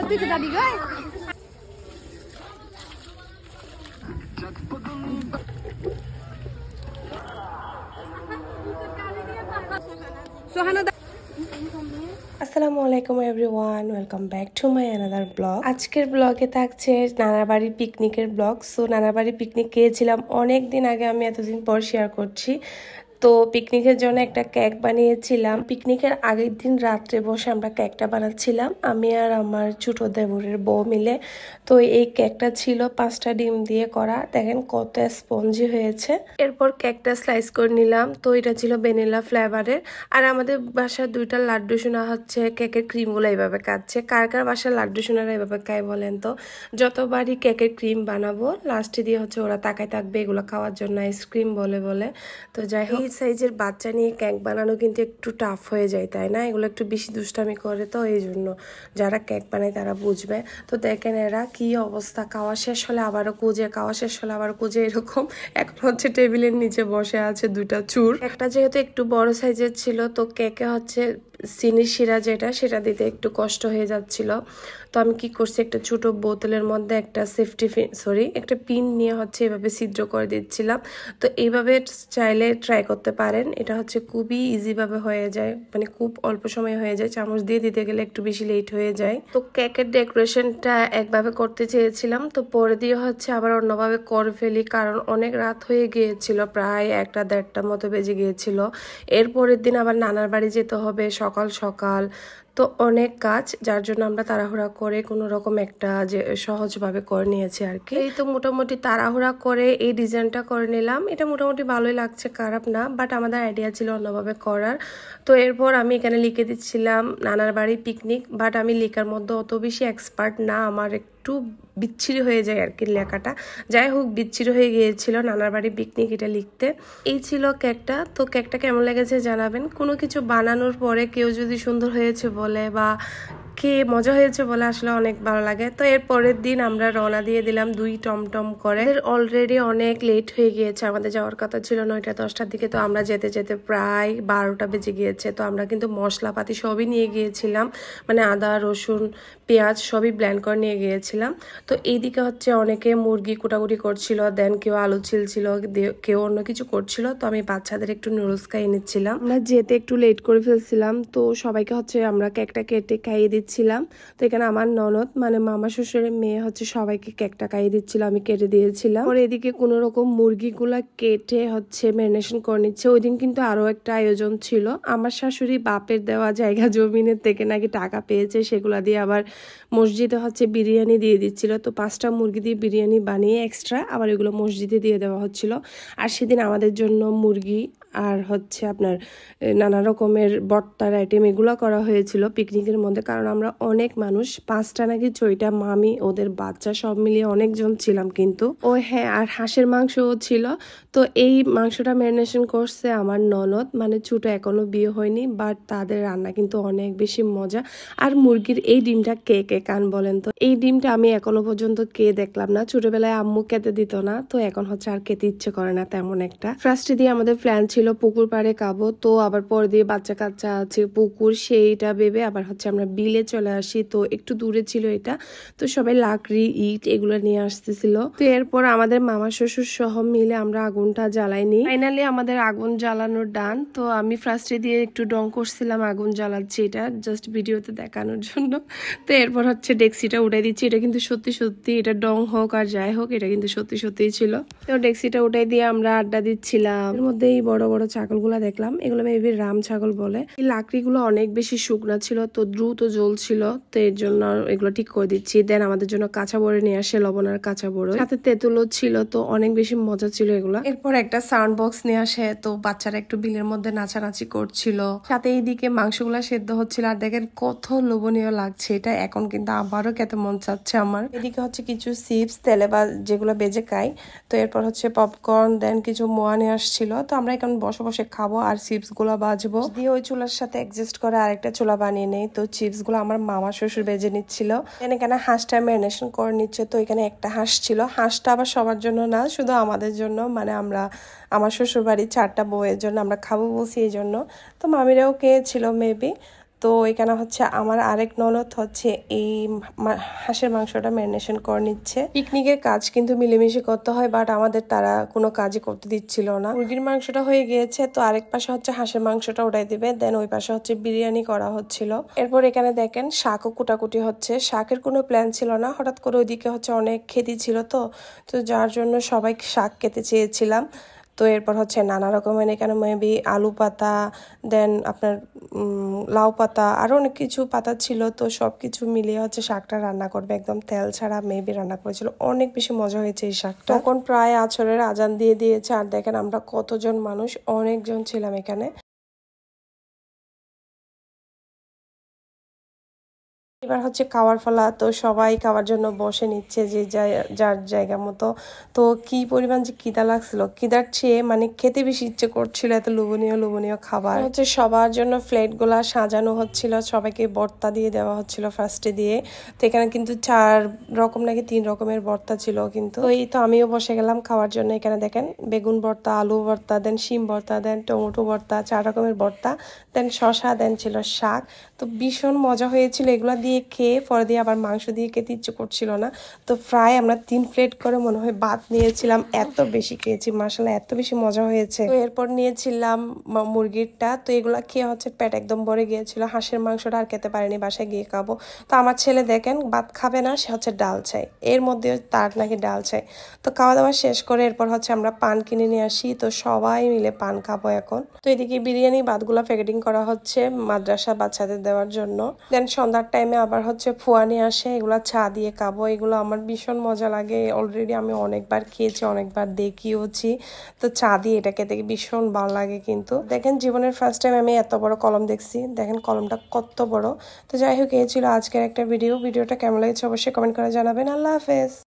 তুই তো দাদি গো সোহানা। আসসালামু আলাইকুম everyone, welcome back to my another blog. আজকের ব্লগে থাকছে নানার বাড়ির পিকনিকের ব্লগ। সো নানার বাড়ির পিকনিক গিয়েছিলাম অনেক দিন আগে, আমি এতদিন পর শেয়ার করছি। তো পিকনিকের জন্য একটা কেক বানিয়েছিলাম। পিকনিকের আগের দিন রাত্রে বসে আমরা কেকটা বানাচ্ছিলাম, আমি আর আমার ছোট দেবরের বউ মিলে। তো এই কেকটা ছিল 5টা ডিম দিয়ে করা, দেখেন কত স্পঞ্জি হয়েছে। এরপর কেকটা স্লাইস করে নিলাম। তো এটা ছিল ভ্যানিলা ফ্লেভারের। আর আমাদের বাসার 2টা লাড্ডু সোনা হচ্ছে কেকের ক্রিমগুলো এইভাবে কাটছে। কার কার বাসার লাড্ডু সোনারা এইভাবে খায় বলেন তো? যতবারই কেকের ক্রিম বানাবো লাস্টে দিয়ে হচ্ছে ওরা তাকায় থাকবে এগুলো খাওয়ার জন্য, আইসক্রিম বলে বলে। তো যাই হোক, এই সাইজের বাচ্চা নিয়ে কেক বানানো কিন্তু একটু টাফ হয়ে যায়, তাই না? এগুলো একটু বেশি দুষ্টামি করে, তো এই জন্য যারা কেক বানায় তারা বুঝবে। তো দেখেন এরা কি অবস্থা, খাওয়া শেষ হলে আবারও কুজে, খাওয়া শেষ হলে আবার কুজে, এরকম। এখন হচ্ছে টেবিলের নিচে বসে আছে 2টা চুর। একটা যেহেতু একটু বড় সাইজের ছিল, তো কেকে হচ্ছে চিনির শিরা সেটা দিতে একটু কষ্ট হয়ে যাচ্ছিল। তো আমি কি করছি, একটা ছোট বোতলের মধ্যে একটা একটা পিন নিয়ে হচ্ছে এভাবে ছিদ্র করে দিচ্ছিলাম। তো এইভাবে চাইলে ট্রাই করতে পারেন, এটা হচ্ছে খুবই ইজিভাবে হয়ে যায়, মানে খুব অল্প সময় হয়ে যায়। চামচ দিয়ে দিতে গেলে একটু বেশি লেট হয়ে যায়। তো কেকের ডেকোরেশনটা একভাবে করতে চেয়েছিলাম, তো পরে দিয়ে হচ্ছে আবার অন্যভাবে করে ফেলি, কারণ অনেক রাত হয়ে গিয়েছিল, প্রায় 1টা-1:30টার মতো বেজে গিয়েছিল। এরপরের দিন আবার নানার বাড়ি যেতে হবে সকাল সকাল, তো অনেক কাজ, যার জন্য আমরা তাড়াহুড়া করে কোনো রকম একটা যে সহজভাবে করে নিয়েছি আর কি। এই তো মোটামুটি তাড়াহুড়া করে এই ডিজাইনটা করে নিলাম। এটা মোটামুটি ভালোই লাগছে, খারাপ না, বাট আমাদের আইডিয়া ছিল অন্যভাবে করার। তো এরপর আমি এখানে লিখে দিচ্ছিলাম নানার বাড়ি পিকনিক, বাট আমি লেখার মধ্যে অত বেশি এক্সপার্ট না, আমার একটু বিচ্ছিরি হয়ে যায় আর কি লেখাটা। যাই হোক, বিচ্ছিরি হয়ে গিয়েছিল নানার বাড়ি পিকনিক এটা লিখতে। এই ছিল কেকটা। তো কেকটা কেমন লেগেছে জানাবেন। কোনো কিছু বানানোর পরে কেউ যদি সুন্দর হয়েছে বলে বা খেয়ে মজা হয়েছে বলে আসলে অনেক ভালো লাগে। তো এর পরের দিন আমরা রওনা দিয়ে দিলাম 2 টমটম করে। অলরেডি অনেক লেট হয়ে গিয়েছে, আমাদের যাওয়ার কথা ছিল 9টা-10টার দিকে, তো আমরা যেতে যেতে প্রায় 12টা বেজে গিয়েছে। তো আমরা কিন্তু মশলাপাতি সবই নিয়ে গিয়েছিলাম, মানে আদা রসুন পেঁয়াজ সবই ব্লেন্ড করে নিয়ে গিয়েছিলাম। তো এইদিকে হচ্ছে অনেকে মুরগি কুটাকুটি করছিল, দেন কেউ আলু ছিলছিল, কেউ অন্য কিছু করছিল। তো আমি বাচ্চাদের একটু নুডলস খাইয়ে নিচ্ছিলাম, আমরা যেতে একটু লেট করে ফেলছিলাম। তো সবাইকে হচ্ছে আমরা কেকটা কেটে খাইয়ে দিচ্ছিলাম। তো এখানে আমার ননদ মানে মামা শ্বশুরের মেয়ে হচ্ছে সবাইকে কেকটা খাইয়ে দিচ্ছিল, আমি কেটে দিয়েছিলাম। পরে এদিকে কোনো রকম মুরগিগুলা কেটে হচ্ছে ম্যারিনেশন করে নিচ্ছে। ওই দিন কিন্তু আরো একটা আয়োজন ছিল, আমার শাশুড়ি বাপের দেওয়া জায়গা জমিনের থেকে নাকি টাকা পেয়েছে, সেগুলা দিয়ে আবার মসজিদে হচ্ছে বিরিয়ানি দিয়ে দিচ্ছিল। তো 5টা মুরগি দিয়ে বিরিয়ানি বানিয়ে এক্সট্রা আবার এগুলো মসজিদে দিয়ে দেওয়া হচ্ছিল। আর সেদিন আমাদের জন্য মুরগি আর হচ্ছে আপনার নানা রকমের ভর্তার আইটেম এগুলো করা হয়েছিল পিকনিকের মধ্যে, কারণ আমরা অনেক মানুষ, 5টা নাকি 6টা মামি ওদের বাচ্চা সব মিলিয়ে অনেকজন ছিলাম কিন্তু। ও হ্যাঁ, আর হাঁসের মাংসও ছিল। তো এই মাংসটা ম্যারিনেশন করছে আমার ননদ, মানে ছোট এখনো বিয়ে হয়নি, বাট তাদের রান্না কিন্তু অনেক বেশি মজা। আর মুরগির এই ডিমটা কে কে কান বলেন তো? এই ডিমটা আমি এখনো পর্যন্ত কে দেখলাম না, ছোটবেলায় আম্মু খেতে দিত না, তো এখন হচ্ছে আর খেতে ইচ্ছে করে না তেমন একটা। ফার্স্টে দিয়ে আমাদের প্ল্যান ছিল পুকুর পাড়ে খাবো, তো আবার পরে দিয়ে বাচ্চা কাচ্চা আছে পুকুর, সেইটা ভেবে আবার হচ্ছে আমরা বিলে চলে আসি। তো একটু দূরে ছিল এটা, তো সবাই লাকড়ি ইট এগুলো নিয়ে আসতেছিল। তো এরপর আমাদের মামা শ্বশুর সহ মিলে আমরা আগুনটা জ্বালাইনি। ফাইনালি আমাদের আগুন জ্বালানোর ডান। তো আমি ফার্স্টে দিয়ে একটু ডং করছিলাম আগুন জ্বালাচ্ছি, এটা জাস্ট ভিডিওতে দেখানোর জন্য। তো এরপর হচ্ছে ডেক্সিটা উঠাই দিচ্ছি, এটা কিন্তু সত্যি সত্যি, এটা ডং হোক আর যাই হোক, এটা কিন্তু সত্যি সত্যিই ছিল। তো ডেক্সিটা উঠাই দিয়ে আমরা আড্ডা দিচ্ছিলাম। এর মধ্যে এই বড় বড় ছাগলগুলা দেখলাম, এগুলো মেবি রাম ছাগল বলে। এই লাকড়িগুলো অনেক বেশি শুকনা ছিল, তো দ্রুত জ্বলছিল, তো এর জন্য এগুলো ঠিক করে দিচ্ছি। দেন আমাদের জন্য কাঁচা বড়ি নিয়ে আসে, লবণ আর কাঁচা বড়ি, সাথে তেঁতুলও ছিল, তো অনেক বেশি মজা ছিল এগুলো। এরপর একটা সাউন্ড বক্স নিয়ে আসে, তো বাচ্চারা একটু বিলের মধ্যে নাচানাচি করছিল, সাথে এইদিকে মাংসগুলা সেদ্ধ হচ্ছিল। আর দেখেন কত লোভনীয় লাগছে এটা, এখন কিন্তু আবারও খেতে মন চাচ্ছে আমার। এদিকে হচ্ছে কিছু চিপস তেলে বা যেগুলো বেজে খাই, তো এরপর হচ্ছে পপকর্ন, দেন কিছু মোয়া নিয়ে আসছিল। তো আমরা এখন বসে বসে খাবো আর চিপস গুলা বাজবো দিয়ে ওই চুলার সাথে অ্যাডজাস্ট করে আরেকটা চুলা বানিয়ে নেই। তো চিপস গুলো আমার মামা শ্বশুর বেজে নিচ্ছিল, এখানে হাঁসটা ম্যারিনেশন করে নিচ্ছে। তো এখানে একটা হাঁস ছিল, হাঁসটা আবার সবার জন্য না, শুধু আমাদের জন্য, মানে আমরা আমার শ্বশুর বাড়ির 4টা বউয়ের জন্য আমরা খাবো বলছি এই জন্য। তো মামিরাও খেয়েছিল মেবি। তো এখানে হচ্ছে আমার আরেক ননদ হচ্ছে এই হাঁসের মাংসটা ম্যারিনেশন করে নিচ্ছে। পিকনিকের কাজ কিন্তু মিলেমিশে করতে হয়, বাট আমাদের তারা কোনো কাজই করতে দিচ্ছিল না। মুরগির মাংসটা হয়ে গিয়েছে, তো আরেক পাশে হচ্ছে হাঁসের মাংসটা উঠাই দিবে, দেন ওই পাশে হচ্ছে বিরিয়ানি করা হচ্ছিল। এরপর এখানে দেখেন শাকও কুটাকুটি হচ্ছে। শাকের কোনো প্ল্যান ছিল না, হঠাৎ করে ওইদিকে হচ্ছে অনেক খেতি ছিল, তো যার জন্য সবাই শাক খেতে চেয়েছিলাম। তো এরপর হচ্ছে নানা রকমের এখানে মেবি আলু পাতা, দেন আপনার লাউ পাতা, আরও অনেক কিছু পাতা ছিল। তো সব কিছু মিলিয়ে হচ্ছে শাকটা রান্না করবে, একদম তেল ছাড়া মেবি রান্না করেছিল। অনেক বেশি মজা হয়েছে এই শাকটা। তখন প্রায় আছরের আজান দিয়ে দিয়েছে, আর দেখেন আমরা কতজন মানুষ, অনেকজন ছিলাম এখানে। এবার হচ্ছে খাওয়ার ফলা, তো সবাই খাওয়ার জন্য বসে নিচ্ছে যে যার জায়গা মতো। তো কি পরিমাণ যে খিদা লাগছিল, খিদার চেয়ে মানে খেতে বেশি ইচ্ছে করছিল, এত লোভনীয় লোভনীয় খাবার। হচ্ছে সবার জন্য প্লেটগুলা সাজানো হচ্ছিল, সবাইকে ভর্তা দিয়ে দেওয়া হচ্ছিল ফার্স্টে দিয়ে। তো এখানে কিন্তু 4 রকম নাকি 3 রকমের ভর্তা ছিল কিন্তু। তো এই তো আমিও বসে গেলাম খাওয়ার জন্য। এখানে দেখেন বেগুন ভর্তা, আলু ভর্তা, দেন শিম ভর্তা, দেন টমেটো ভর্তা, 4 রকমের ভর্তা, দেন শসা, দেন ছিল শাক। তো ভীষণ মজা হয়েছিল। এগুলো দিয়ে খেয়ে পরে দিয়ে আবার মাংস দিয়ে খেতে ইচ্ছে করছিল না। তো প্রায় আমরা 3 প্লেট করে মনে হয় ভাত নিয়েছিলাম, এত বেশি খেয়েছি, মাশাআল্লাহ এত বেশি মজা হয়েছে। তো এরপর নিয়েছিলাম মুরগিরটা। তো এগুলা খেয়ে হচ্ছে পেট একদম ভরে গিয়েছিল। হাঁসের মাংসটা আর খেতে পারিনি, বাসায় গিয়ে খাবো। তো আমার ছেলে দেখেন ভাত খাবে না, সে হচ্ছে ডাল চাই, এর মধ্যে তার নাকি ডাল চাই। তো খাওয়া দাওয়া শেষ করে এরপর হচ্ছে আমরা পান কিনে নিয়ে আসি, তো সবাই মিলে পান খাবো এখন। তো এদিকে বিরিয়ানি ভাতগুলা প্যাকেটিং করা হচ্ছে মাদ্রাসা বাচ্চাদের দেওয়ার জন্য। দেন সন্ধ্যার টাইমে আবার হচ্ছে ফুয়া নিয়ে আসে, এগুলা চা দিয়ে খাবো। এগুলো আমার ভীষণ মজা লাগে, অলরেডি আমি অনেকবার খেয়েছি, অনেকবার দেখিয়েছি। তো চা দিয়ে এটা খেতে ভীষণ ভালো লাগে। কিন্তু দেখেন জীবনের ফার্স্ট টাইম আমি এত বড় কলম দেখছি, দেখেন কলমটা কত বড়। তো যাই হোক, এই ছিল আজকের একটা ভিডিওটা কেমন লেগেছে অবশ্যই কমেন্ট করে জানাবেন। আল্লাহ হাফেজ।